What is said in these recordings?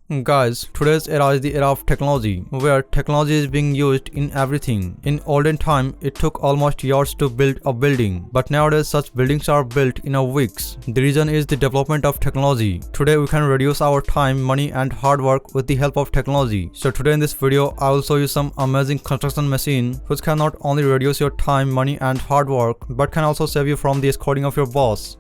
Guys, today's era is the era of technology, where technology is being used in everything. In olden time, it took almost years to build a building, but nowadays such buildings are built in a weeks. The reason is the development of technology. Today we can reduce our time, money and hard work with the help of technology. So today in this video, I will show you some amazing construction machine which can not only reduce your time, money and hard work, but can also save you from the scolding of your boss.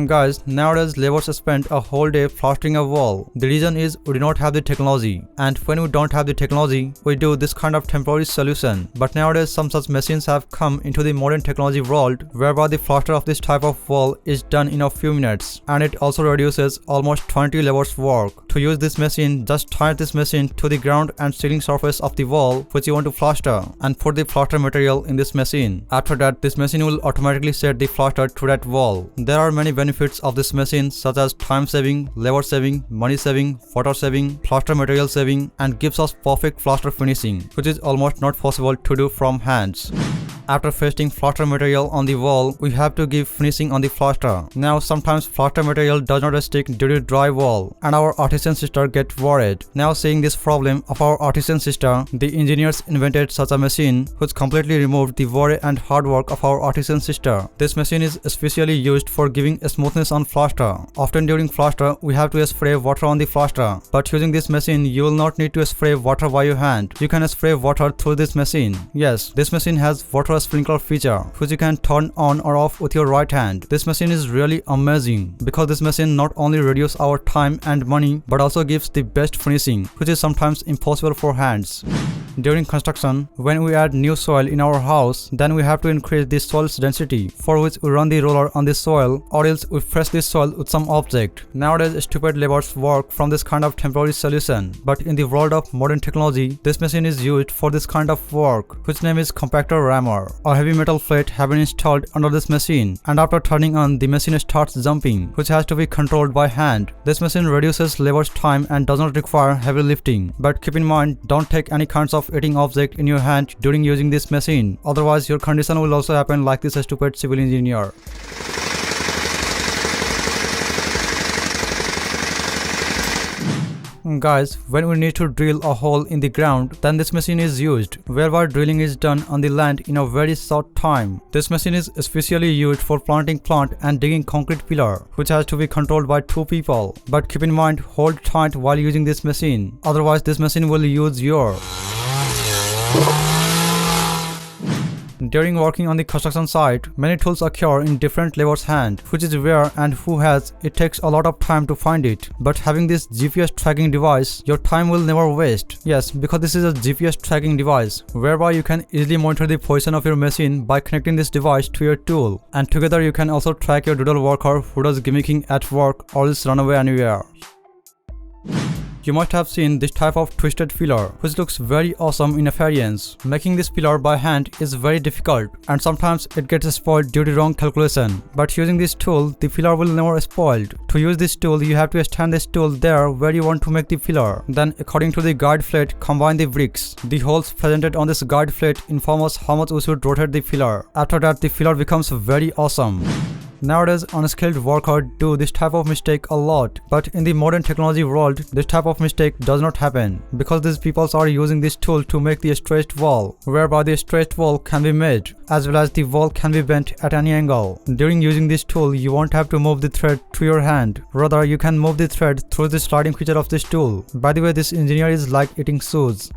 Guys, nowadays laborers spend a whole day plastering a wall. The reason is we do not have the technology, and when we don't have the technology, we do this kind of temporary solution. But nowadays some such machines have come into the modern technology world, whereby the plaster of this type of wall is done in a few minutes, and it also reduces almost 20 laborers' work. To use this machine, just tie this machine to the ground and ceiling surface of the wall which you want to plaster, and put the plaster material in this machine. After that, this machine will automatically set the plaster to that wall. There are many benefits of this machine such as time saving, labor saving, money saving, water saving, plaster material saving, and gives us perfect plaster finishing, which is almost not possible to do from hands. After pasting plaster material on the wall, we have to give finishing on the plaster. Now sometimes plaster material does not stick due to dry wall, and our artisan sister get worried. Now seeing this problem of our artisan sister, the engineers invented such a machine which completely removed the worry and hard work of our artisan sister. This machine is especially used for giving smoothness on plaster. Often during plaster, we have to spray water on the plaster, but using this machine, you will not need to spray water by your hand. You can spray water through this machine. Yes, this machine has water sprinkler feature which you can turn on or off with your right hand. This machine is really amazing because this machine not only reduces our time and money but also gives the best finishing, which is sometimes impossible for hands. During construction, when we add new soil in our house, then we have to increase the soil's density, for which we run the roller on the soil, or else we press this soil with some object. Nowadays stupid laborers work from this kind of temporary solution, but in the world of modern technology, this machine is used for this kind of work, which name is compactor rammer. A heavy metal plate have been installed under this machine, and after turning on, the machine starts jumping, which has to be controlled by hand. This machine reduces labor's time and does not require heavy lifting, but keep in mind, don't take any kinds of eating object in your hand during using this machine, otherwise your condition will also happen like this stupid civil engineer. Guys, when we need to drill a hole in the ground, then this machine is used, whereby drilling is done on the land in a very short time. This machine is especially used for planting plant and digging concrete pillar, which has to be controlled by two people. But keep in mind, hold tight while using this machine, otherwise this machine will use your. During working on the construction site, many tools occur in different laborers' hand, which is rare, and who has, it takes a lot of time to find it. But having this GPS tracking device, your time will never waste. Yes, because this is a GPS tracking device, whereby you can easily monitor the position of your machine by connecting this device to your tool. And together you can also track your doodle worker who does gimmicking at work or else run away anywhere. You must have seen this type of twisted filler, which looks very awesome in appearance. Making this filler by hand is very difficult, and sometimes it gets spoiled due to wrong calculation. But using this tool, the filler will never spoiled. To use this tool, you have to stand this tool there where you want to make the filler. Then, according to the guide plate, combine the bricks. The holes presented on this guide plate inform us how much we should rotate the filler. After that, the filler becomes very awesome. Nowadays, unskilled workers do this type of mistake a lot, but in the modern technology world, this type of mistake does not happen, because these people are using this tool to make the stretched wall, whereby the stretched wall can be made, as well as the wall can be bent at any angle. During using this tool, you won't have to move the thread through your hand, rather you can move the thread through the sliding feature of this tool. By the way, this engineer is like eating shoes.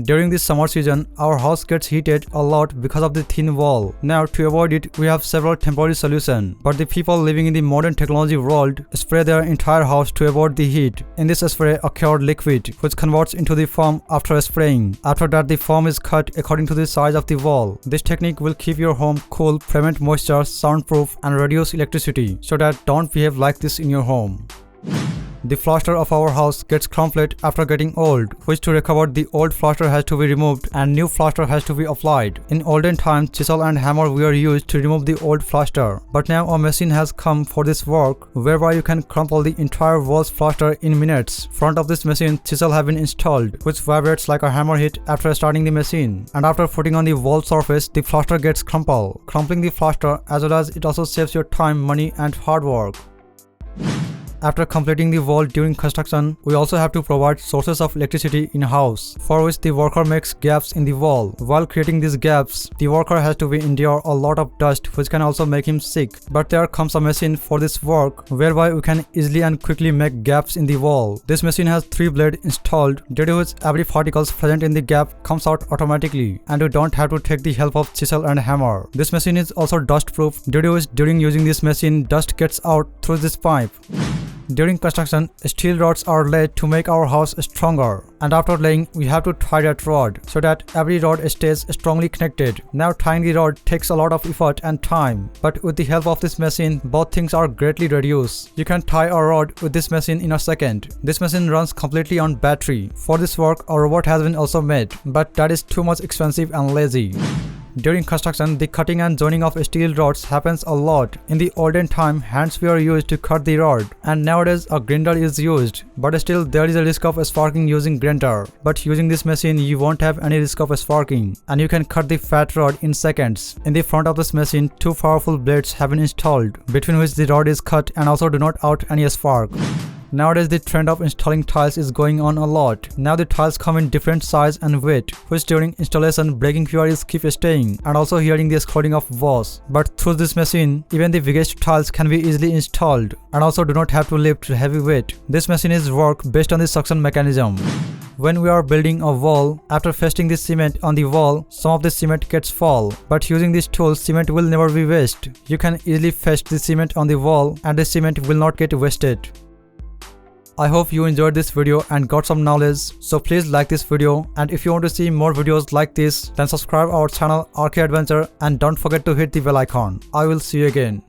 During this summer season, our house gets heated a lot because of the thin wall. Now, to avoid it, we have several temporary solutions. But the people living in the modern technology world spray their entire house to avoid the heat. In this spray, a cured liquid, which converts into the foam after spraying. After that, the foam is cut according to the size of the wall. This technique will keep your home cool, prevent moisture, soundproof, and reduce electricity, so that don't behave like this in your home. The plaster of our house gets crumpled after getting old, which to recover the old plaster has to be removed and new plaster has to be applied. In olden times, chisel and hammer were used to remove the old plaster, but now a machine has come for this work, whereby you can crumple the entire wall's plaster in minutes. Front of this machine, chisel have been installed, which vibrates like a hammer hit after starting the machine, and after putting on the wall surface, the plaster gets crumpled. Crumpling the plaster, as well as it also saves your time, money and hard work. After completing the wall during construction, we also have to provide sources of electricity in house, for which the worker makes gaps in the wall. While creating these gaps, the worker has to endure a lot of dust, which can also make him sick. But there comes a machine for this work, whereby we can easily and quickly make gaps in the wall. This machine has 3 blades installed, due to which every particles present in the gap comes out automatically, and you don't have to take the help of chisel and hammer. This machine is also dust proof, due to which during using this machine, dust gets out through this pipe. During construction, steel rods are laid to make our house stronger, and after laying, we have to tie that rod so that every rod stays strongly connected. Now tying the rod takes a lot of effort and time, but with the help of this machine, both things are greatly reduced. You can tie a rod with this machine in a second. This machine runs completely on battery. For this work, a robot has been also made, but that is too much expensive and lazy. During construction, the cutting and joining of steel rods happens a lot. In the olden time, hands were used to cut the rod, and nowadays a grinder is used, but still there is a risk of sparking using grinder. But using this machine, you won't have any risk of sparking, and you can cut the fat rod in seconds. In the front of this machine, 2 powerful blades have been installed, between which the rod is cut and also do not out any spark. Nowadays, the trend of installing tiles is going on a lot. Now the tiles come in different size and weight, which during installation breaking queries keep staying, and also hearing the exploding of walls. But through this machine, even the biggest tiles can be easily installed, and also do not have to lift heavy weight. This machine is work based on the suction mechanism. When we are building a wall, after pasting the cement on the wall, some of the cement gets fall. But using this tool, cement will never be wasted. You can easily paste the cement on the wall, and the cement will not get wasted. I hope you enjoyed this video and got some knowledge, so please like this video, and if you want to see more videos like this, then subscribe our channel RK Adventure and don't forget to hit the bell icon. I will see you again.